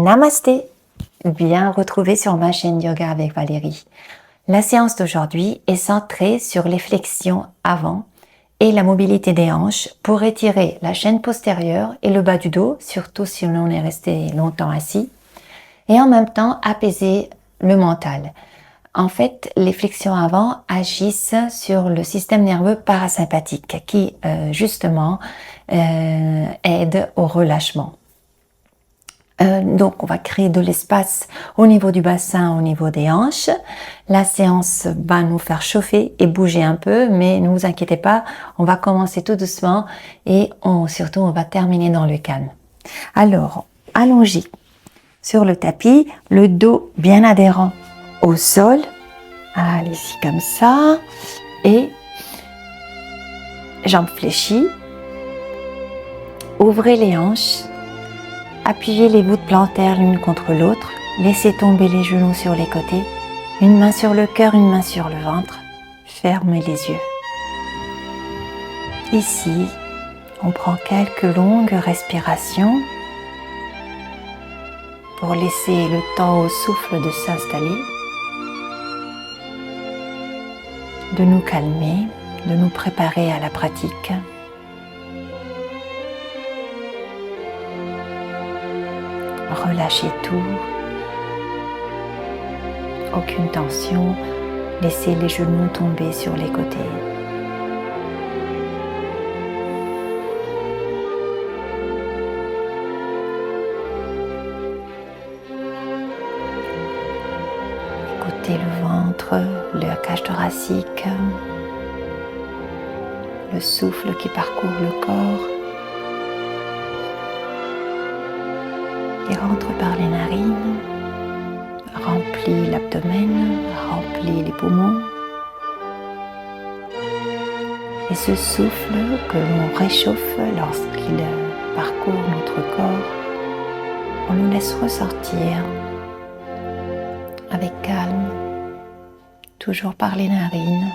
Namasté, bien retrouvé sur ma chaîne Yoga avec Valérie. La séance d'aujourd'hui est centrée sur les flexions avant et la mobilité des hanches pour étirer la chaîne postérieure et le bas du dos, surtout si l'on est resté longtemps assis, et en même temps apaiser le mental. En fait, les flexions avant agissent sur le système nerveux parasympathique qui, justement, aide au relâchement. Donc, on va créer de l'espace au niveau du bassin, au niveau des hanches. La séance va nous faire chauffer et bouger un peu, mais ne vous inquiétez pas, on va commencer tout doucement et surtout, on va terminer dans le calme. Alors, allongé sur le tapis, le dos bien adhérent au sol. Allez-y comme ça. Et jambes fléchies. Ouvrez les hanches. Appuyez les voûtes plantaires l'une contre l'autre. Laissez tomber les genoux sur les côtés. Une main sur le cœur, une main sur le ventre. Fermez les yeux. Ici, on prend quelques longues respirations pour laisser le temps au souffle de s'installer, de nous calmer, de nous préparer à la pratique. Relâchez tout, aucune tension, laissez les genoux tomber sur les côtés. Écoutez le ventre, la cage thoracique, le souffle qui parcourt le corps. Et rentre par les narines, remplit l'abdomen, remplit les poumons. Et ce souffle que l'on réchauffe lorsqu'il parcourt notre corps, on le laisse ressortir avec calme, toujours par les narines.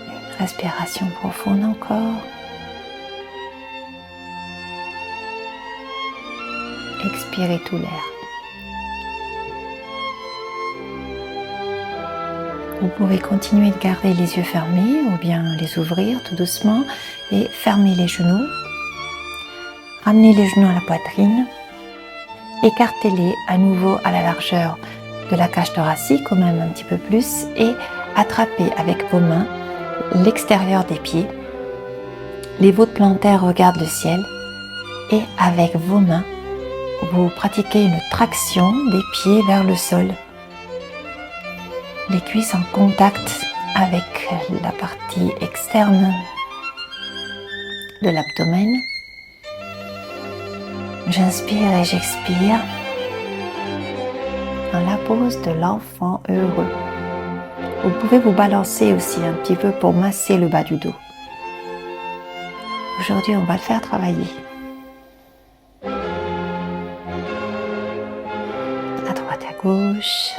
Une respiration profonde encore. Expirez tout l'air. Vous pouvez continuer de garder les yeux fermés ou bien les ouvrir tout doucement et fermer les genoux. Ramenez les genoux à la poitrine. Écartez-les à nouveau à la largeur de la cage thoracique ou même un petit peu plus et attrapez avec vos mains l'extérieur des pieds. Les voûtes plantaires regardent le ciel et avec vos mains, vous pratiquez une traction des pieds vers le sol. Les cuisses en contact avec la partie externe de l'abdomen. J'inspire et j'expire dans la pose de l'enfant heureux. Vous pouvez vous balancer aussi un petit peu pour masser le bas du dos. Aujourd'hui, on va le faire travailler. Gauche.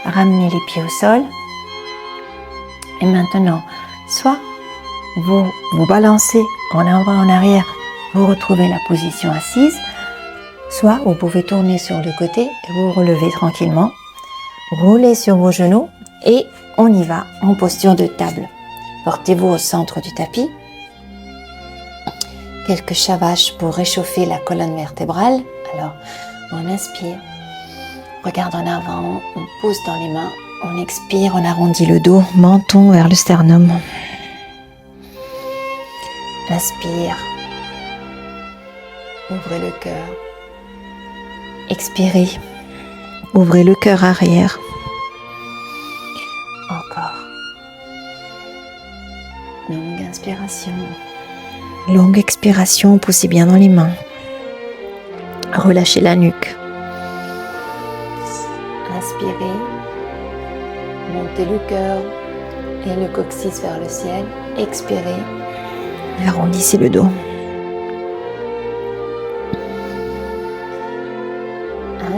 Ramenez les pieds au sol. Et maintenant, soit vous vous balancez en avant, en arrière, vous retrouvez la position assise, soit vous pouvez tourner sur le côté et vous relevez tranquillement. Roulez sur vos genoux et on y va en posture de table. Portez-vous au centre du tapis. Quelques chavaches pour réchauffer la colonne vertébrale. Alors, on inspire, regarde en avant, on pousse dans les mains, on expire, on arrondit le dos, menton vers le sternum. Inspire, ouvrez le cœur. Expirez, ouvrez le cœur arrière. Encore. Longue inspiration. Longue expiration, poussez bien dans les mains. Relâchez la nuque. Inspirez. Montez le cœur et le coccyx vers le ciel. Expirez. Arrondissez le dos.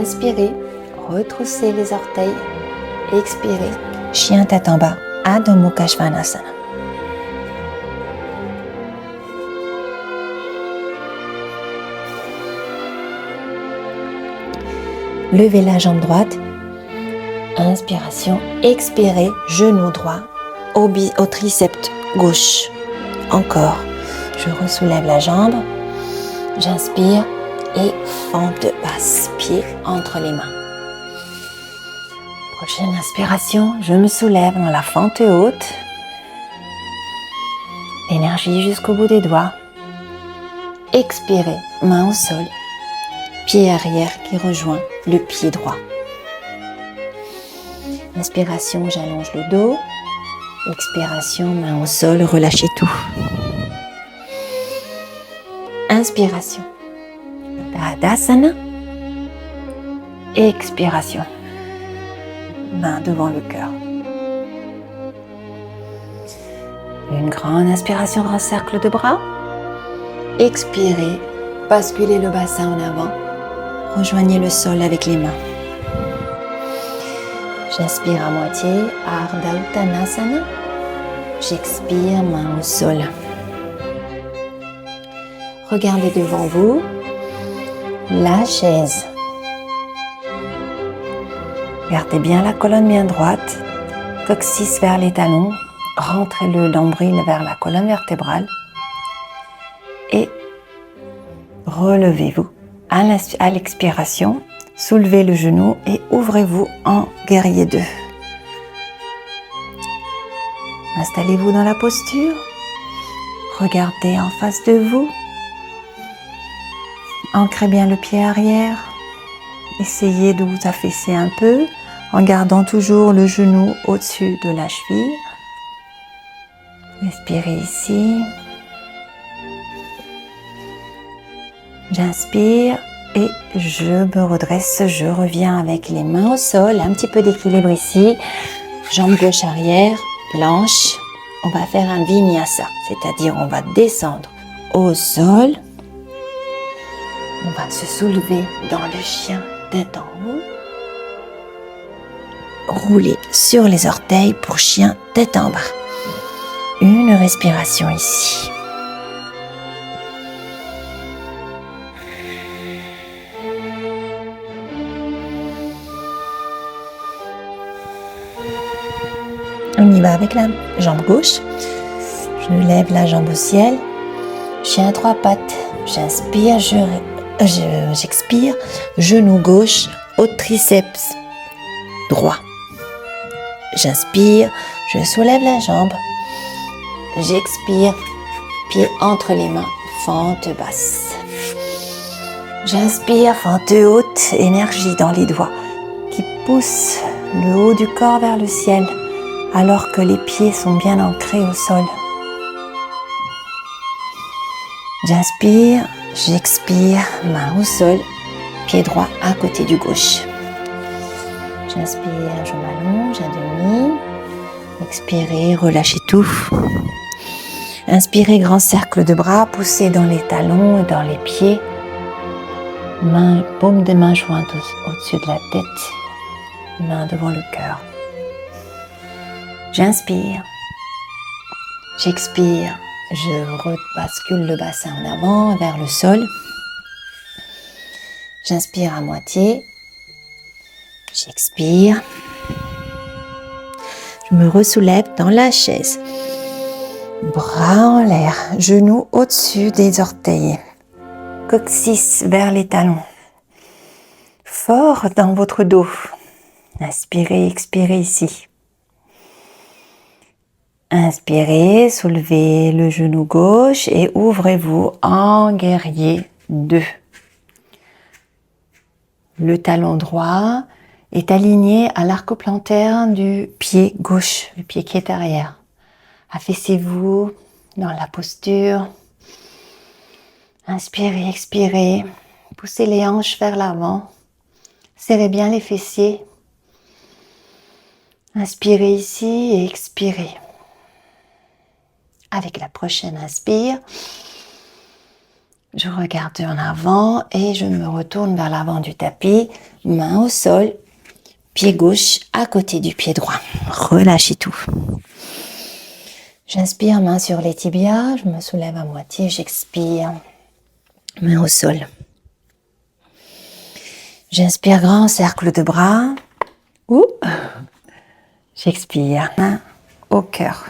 Inspirez. Retroussez les orteils. Expirez. Chien tête en bas. Adho Mukha Svanasana. Levez la jambe droite. Inspiration, expirez, genou droit au triceps gauche. Encore. Je ressoulève la jambe. J'inspire et fente basse, pied entre les mains. Prochaine inspiration, je me soulève dans la fente haute. Énergie jusqu'au bout des doigts. Expirez, main au sol. Pied arrière qui rejoint le pied droit. Inspiration, j'allonge le dos. Expiration, main au sol, relâchez tout. Inspiration. Tadasana. Expiration. Main devant le cœur. Une grande inspiration, grand cercle de bras. Expirez, basculez le bassin en avant. Rejoignez le sol avec les mains. J'inspire à moitié, Ardha Uttanasana. J'expire, main au sol. Regardez devant vous la chaise. Gardez bien la colonne bien droite, coccyx vers les talons, rentrez le nombril vers la colonne vertébrale et relevez-vous. À l'expiration, soulevez le genou et ouvrez-vous en guerrier 2. Installez-vous dans la posture, regardez en face de vous, ancrez bien le pied arrière, essayez de vous affaisser un peu en gardant toujours le genou au-dessus de la cheville. Respirez ici. J'inspire et je me redresse, je reviens avec les mains au sol, un petit peu d'équilibre ici, jambe gauche arrière, planche. On va faire un vinyasa, c'est-à-dire on va descendre au sol, on va se soulever dans le chien tête en haut, rouler sur les orteils pour chien tête en bas. Une respiration ici. On y va avec la jambe gauche. Je lève la jambe au ciel. Chien à 3 pattes. J'inspire, j'expire. Genou gauche au triceps droit. J'inspire, je soulève la jambe. J'expire, pied entre les mains, fente basse. J'inspire, fente haute, énergie dans les doigts qui pousse le haut du corps vers le ciel alors que les pieds sont bien ancrés au sol. J'inspire, j'expire, main au sol, pied droit à côté du gauche. J'inspire, je m'allonge à demi. Expirez, relâchez tout. Inspirez, grand cercle de bras, poussez dans les talons et dans les pieds. Paume de main jointe au-dessus de la tête. Main devant le cœur. J'inspire. J'expire. Je bascule le bassin en avant vers le sol. J'inspire à moitié. J'expire. Je me ressoulève dans la chaise. Bras en l'air, genoux au-dessus des orteils. Coccyx vers les talons. Fort dans votre dos. Inspirez, expirez ici. Inspirez, soulevez le genou gauche et ouvrez-vous en guerrier 2. Le talon droit est aligné à l'arc plantaire du pied gauche, le pied qui est arrière. Affaissez-vous dans la posture. Inspirez, expirez. Poussez les hanches vers l'avant. Serrez bien les fessiers. Inspirez ici et expirez. Avec la prochaine inspire, je regarde en avant et je me retourne vers l'avant du tapis, main au sol, pied gauche à côté du pied droit. Relâchez tout. J'inspire, main sur les tibias, je me soulève à moitié, j'expire, main au sol. J'inspire, grand cercle de bras. Ouh. J'expire, main au cœur.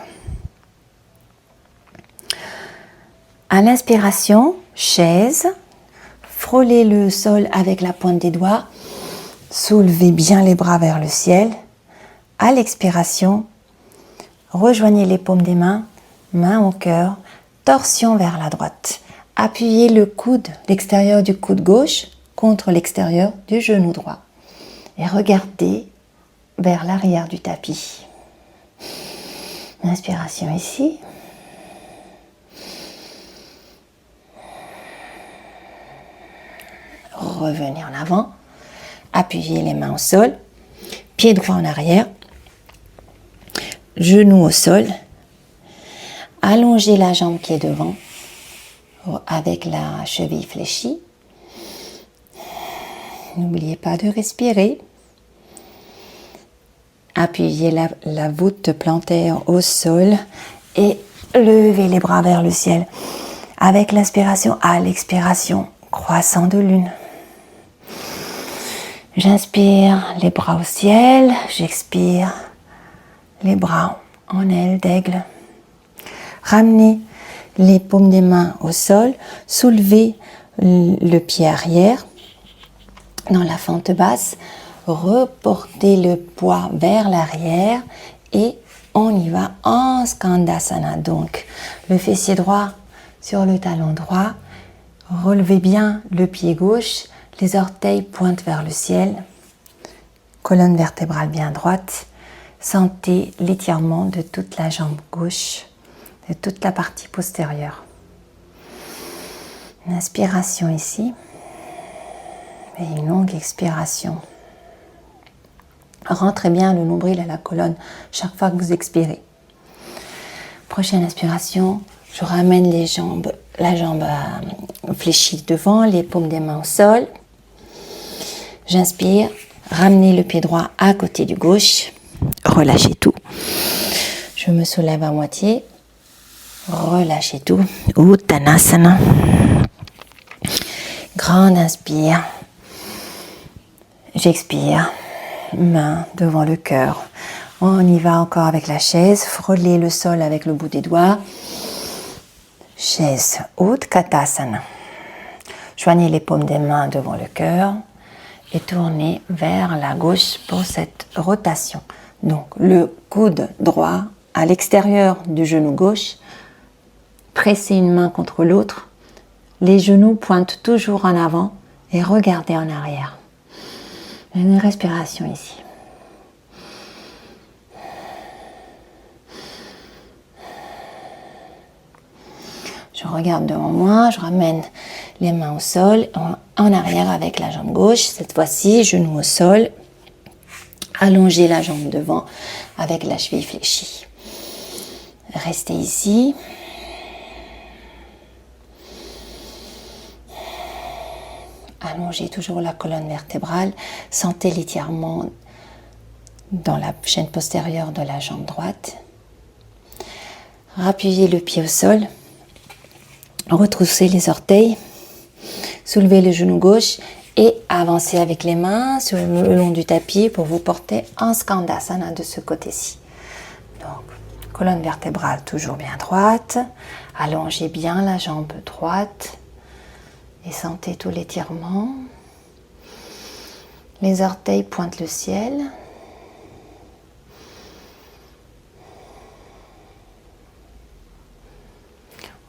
À l'inspiration, chaise, frôlez le sol avec la pointe des doigts, soulevez bien les bras vers le ciel. À l'expiration, rejoignez les paumes des mains, main au cœur, torsion vers la droite. Appuyez le coude, l'extérieur du coude gauche contre l'extérieur du genou droit et regardez vers l'arrière du tapis. Inspiration ici. Revenez en avant, appuyez les mains au sol, pied droit en arrière, genou au sol, allongez la jambe qui est devant avec la cheville fléchie. N'oubliez pas de respirer. Appuyez la voûte plantaire au sol et levez les bras vers le ciel. Avec l'inspiration, à l'expiration, croissant de lune. J'inspire, les bras au ciel. J'expire, les bras en aile d'aigle. Ramenez les paumes des mains au sol. Soulevez le pied arrière dans la fente basse. Reportez le poids vers l'arrière et on y va en Skandasana. Donc, le fessier droit sur le talon droit. Relevez bien le pied gauche. Les orteils pointent vers le ciel. Colonne vertébrale bien droite. Sentez l'étirement de toute la jambe gauche, de toute la partie postérieure. Une inspiration ici et une longue expiration. Rentrez bien le nombril à la colonne chaque fois que vous expirez. Prochaine inspiration, je ramène la jambe fléchie devant, les paumes des mains au sol. J'inspire, ramenez le pied droit à côté du gauche, relâchez tout. Je me soulève à moitié, relâchez tout. Uttanasana. Grande inspire, j'expire. Main devant le cœur. On y va encore avec la chaise. Frôlez le sol avec le bout des doigts. Chaise Utkatasana. Joignez les paumes des mains devant le cœur et tournez vers la gauche pour cette rotation. Donc le coude droit à l'extérieur du genou gauche. Pressez une main contre l'autre. Les genoux pointent toujours en avant et regardez en arrière. Une respiration ici. Je regarde devant moi, je ramène les mains au sol, en arrière avec la jambe gauche. Cette fois-ci, genou au sol. Allongez la jambe devant avec la cheville fléchie. Restez ici. Allongez toujours la colonne vertébrale. Sentez l'étirement dans la chaîne postérieure de la jambe droite. Rappuyez le pied au sol. Retroussez les orteils. Soulevez le genou gauche et avancez avec les mains sur le long du tapis pour vous porter en Skandasana de ce côté-ci. Donc, colonne vertébrale toujours bien droite. Allongez bien la jambe droite. Et sentez tout l'étirement. Les orteils pointent le ciel.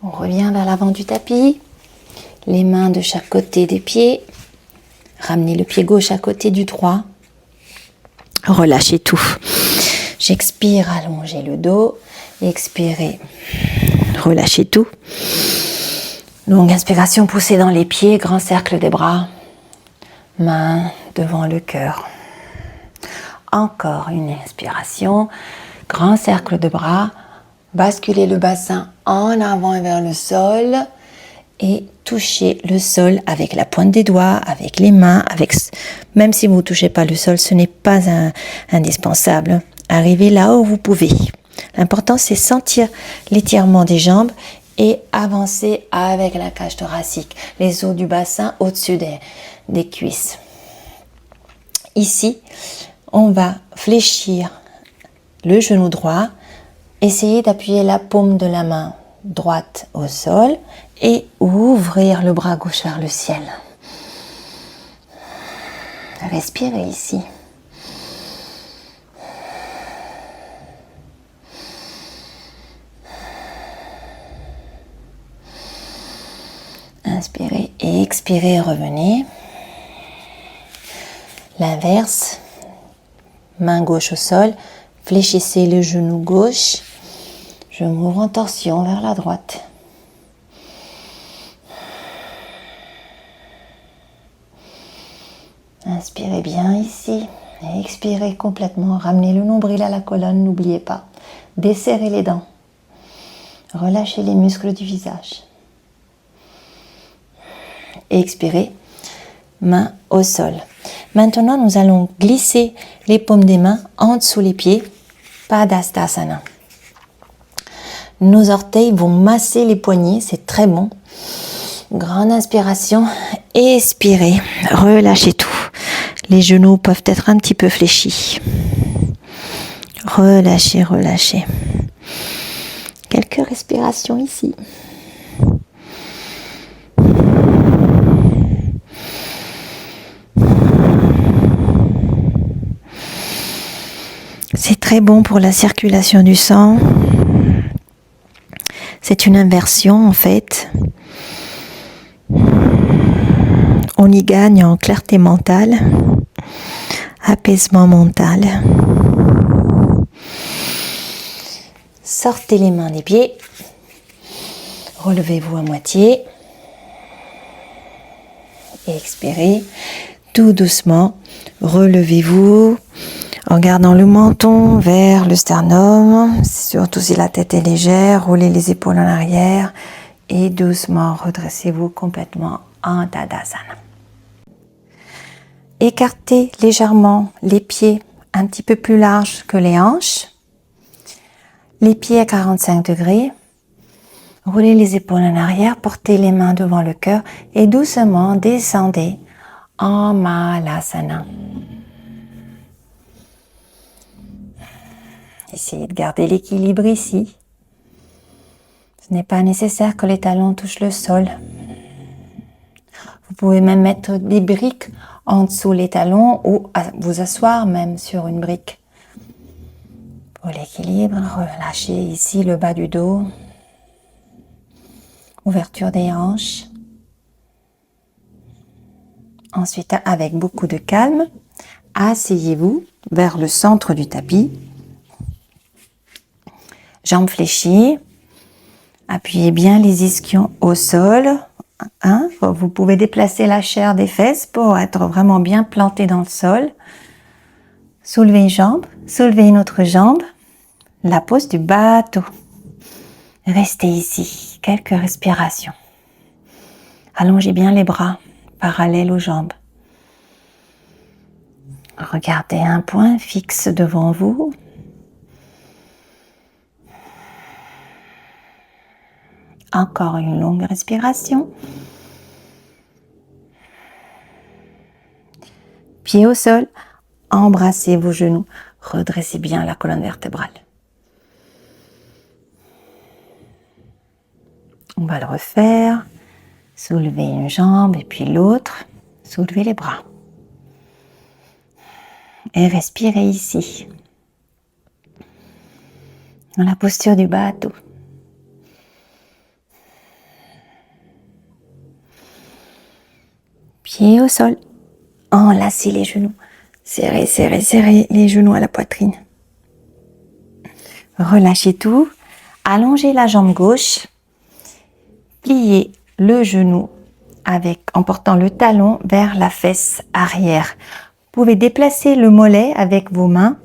On revient vers l'avant du tapis. Les mains de chaque côté des pieds. Ramenez le pied gauche à côté du droit. Relâchez tout. J'expire, allongez le dos. Expirez, relâchez tout. Longue inspiration, poussez dans les pieds, grand cercle des bras, main devant le cœur. Encore une inspiration, grand cercle de bras, basculez le bassin en avant et vers le sol et touchez le sol avec la pointe des doigts, avec les mains, même si vous ne touchez pas le sol, ce n'est pas indispensable. Arrivez là où vous pouvez. L'important, c'est sentir l'étirement des jambes et avancer avec la cage thoracique, les os du bassin au-dessus des cuisses. Ici, on va fléchir le genou droit, essayer d'appuyer la paume de la main droite au sol et ouvrir le bras gauche vers le ciel. Respirez ici. Inspirez et expirez, revenez. L'inverse, main gauche au sol, fléchissez le genou gauche, je m'ouvre en torsion vers la droite. Inspirez bien ici et expirez complètement, ramenez le nombril à la colonne, n'oubliez pas, desserrez les dents, relâchez les muscles du visage. Expirez, main au sol. Maintenant, nous allons glisser les paumes des mains en dessous les pieds, Padastasana. Nos orteils vont masser les poignets, c'est très bon. Grande inspiration, expirez, relâchez tout. Les genoux peuvent être un petit peu fléchis. Relâchez, relâchez. Quelques respirations ici. C'est très bon pour la circulation du sang. C'est une inversion en fait. On y gagne en clarté mentale, apaisement mental. Sortez les mains des pieds. Relevez-vous à moitié. Expirez tout doucement. Relevez-vous en gardant le menton vers le sternum, surtout si la tête est légère. Roulez les épaules en arrière et doucement redressez-vous complètement en Tadasana. Écartez légèrement les pieds un petit peu plus larges que les hanches. Les pieds à 45 degrés. Roulez les épaules en arrière, portez les mains devant le cœur et doucement descendez en Malasana. Essayez de garder l'équilibre ici. Ce n'est pas nécessaire que les talons touchent le sol. Vous pouvez même mettre des briques en dessous les talons ou vous asseoir même sur une brique. Pour l'équilibre, relâchez ici le bas du dos. Ouverture des hanches. Ensuite, avec beaucoup de calme, asseyez-vous vers le centre du tapis. Jambes fléchies. Appuyez bien les ischions au sol. Vous pouvez déplacer la chair des fesses pour être vraiment bien planté dans le sol. Soulevez une jambe, soulevez une autre jambe. La pose du bateau. Restez ici, quelques respirations. Allongez bien les bras, parallèles aux jambes. Regardez un point fixe devant vous. Encore une longue respiration. Pieds au sol, embrassez vos genoux, redressez bien la colonne vertébrale. On va le refaire. Soulevez une jambe et puis l'autre. Soulevez les bras. Et respirez ici. Dans la posture du bateau. Pieds au sol. Enlacez les genoux. Serrez, serrez, serrez les genoux à la poitrine. Relâchez tout. Allongez la jambe gauche. Pliez le genou en portant le talon vers la fesse arrière. Vous pouvez déplacer le mollet avec vos mains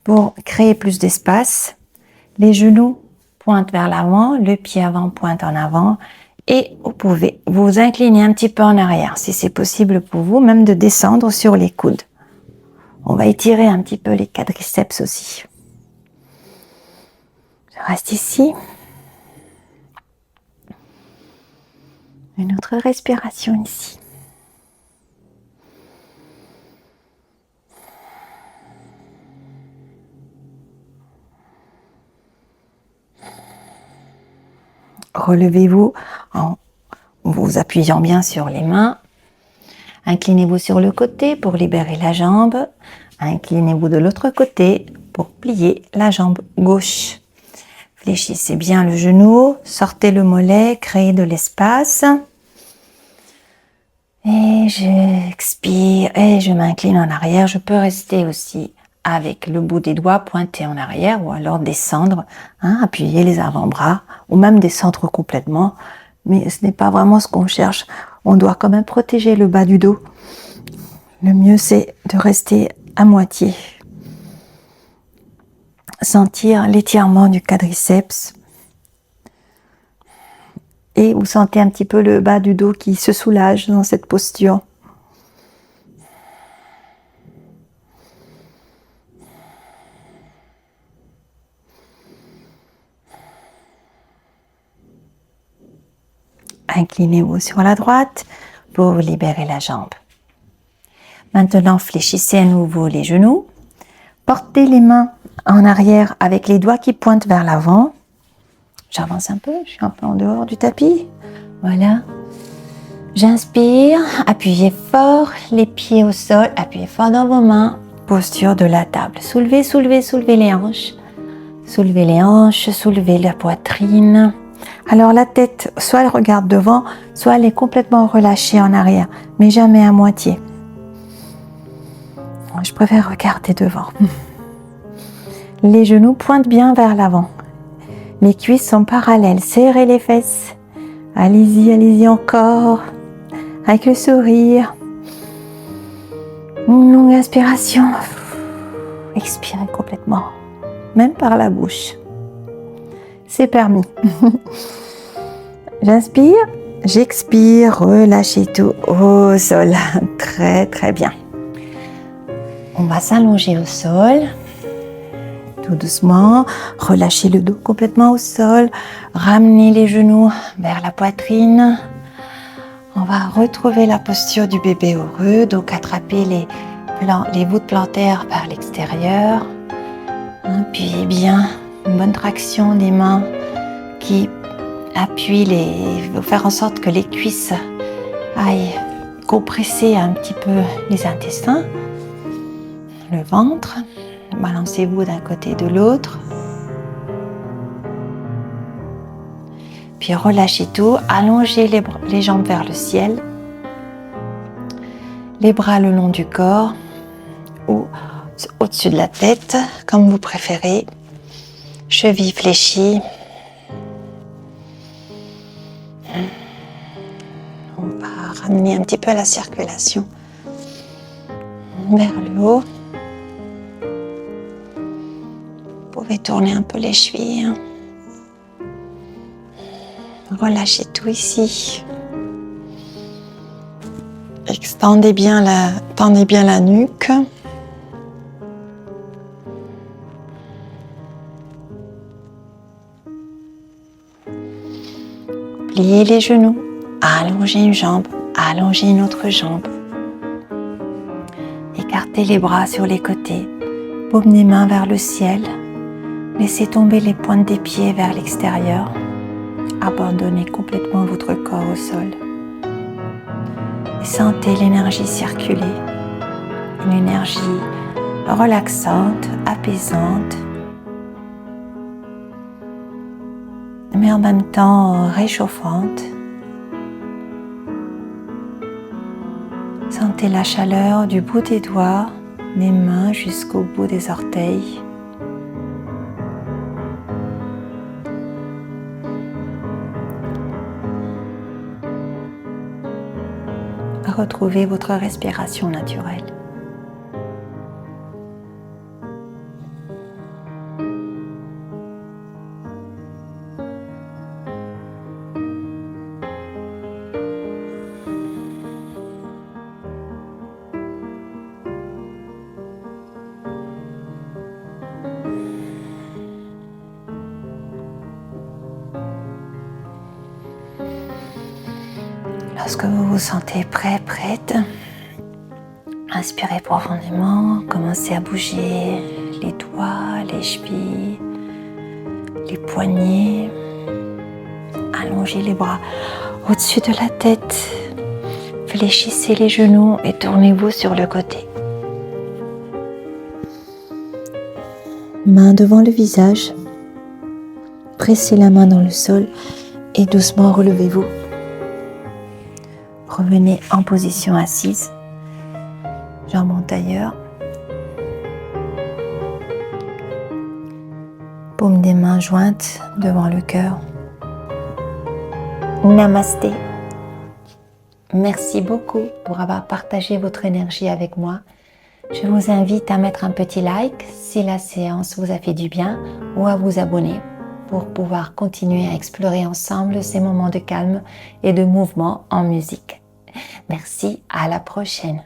pour créer plus d'espace. Les genoux pointent vers l'avant, le pied avant pointe en avant et vous pouvez vous incliner un petit peu en arrière si c'est possible pour vous, même de descendre sur les coudes. On va étirer un petit peu les quadriceps aussi. Je reste ici. Une autre respiration ici. relevez-vous en vous appuyant bien sur les mains. Inclinez-vous sur le côté pour libérer la jambe. Inclinez-vous de l'autre côté pour plier la jambe gauche. Fléchissez bien le genou, sortez le mollet, créez de l'espace. Et j'expire et je m'incline en arrière. Je peux rester aussi avec le bout des doigts pointé en arrière ou alors descendre, appuyer les avant-bras ou même descendre complètement. Mais ce n'est pas vraiment ce qu'on cherche. On doit quand même protéger le bas du dos. Le mieux, c'est de rester à moitié. Sentir l'étirement du quadriceps. Et vous sentez un petit peu le bas du dos qui se soulage dans cette posture. Inclinez-vous sur la droite pour libérer la jambe. Maintenant, fléchissez à nouveau les genoux. Portez les mains en arrière avec les doigts qui pointent vers l'avant. J'avance un peu, je suis un peu en dehors du tapis. Voilà. J'inspire, appuyez fort les pieds au sol, appuyez fort dans vos mains. Posture de la table. Soulevez, soulevez, soulevez les hanches. Soulevez les hanches, soulevez la poitrine. Alors la tête, soit elle regarde devant, soit elle est complètement relâchée en arrière, mais jamais à moitié. Je préfère regarder devant. Les genoux pointent bien vers l'avant. Les cuisses sont parallèles. Serrez les fesses. Allez-y, allez-y encore. Avec le sourire. Une longue inspiration. Expirez complètement. Même par la bouche. C'est permis. J'inspire, j'expire, relâchez tout au sol. Très très bien. On va s'allonger au sol. Tout doucement, relâchez le dos complètement au sol. Ramenez les genoux vers la poitrine. On va retrouver la posture du bébé heureux. Donc attrapez les voûtes plantaires par l'extérieur. Appuyez bien. Une bonne traction des mains qui appuient faire en sorte que les cuisses aillent compresser un petit peu les intestins, le ventre. Balancez-vous d'un côté et de l'autre. Puis relâchez tout, allongez les jambes vers le ciel, les bras le long du corps ou au-dessus de la tête, comme vous préférez. Chevilles fléchies. On va ramener un petit peu la circulation vers le haut. Vous pouvez tourner un peu les chevilles. Relâchez tout ici. Tendez bien la nuque. Pliez les genoux, allongez une jambe, allongez une autre jambe. Écartez les bras sur les côtés, paume des mains vers le ciel. Laissez tomber les pointes des pieds vers l'extérieur. Abandonnez complètement votre corps au sol. Et sentez l'énergie circuler. Une énergie relaxante, apaisante, mais en même temps réchauffante. Sentez la chaleur du bout des doigts, des mains jusqu'au bout des orteils. Retrouvez votre respiration naturelle. Lorsque vous vous sentez prêt, prête, inspirez profondément, commencez à bouger les doigts, les chevilles, les poignets. Allongez les bras au-dessus de la tête. Fléchissez les genoux et tournez-vous sur le côté. Main devant le visage. Pressez la main dans le sol et doucement relevez-vous. Revenez en position assise. Jambes en tailleur. Paume des mains jointes devant le cœur. Namasté. Merci beaucoup pour avoir partagé votre énergie avec moi. Je vous invite à mettre un petit like si la séance vous a fait du bien ou à vous abonner pour pouvoir continuer à explorer ensemble ces moments de calme et de mouvement en musique. Merci, à la prochaine.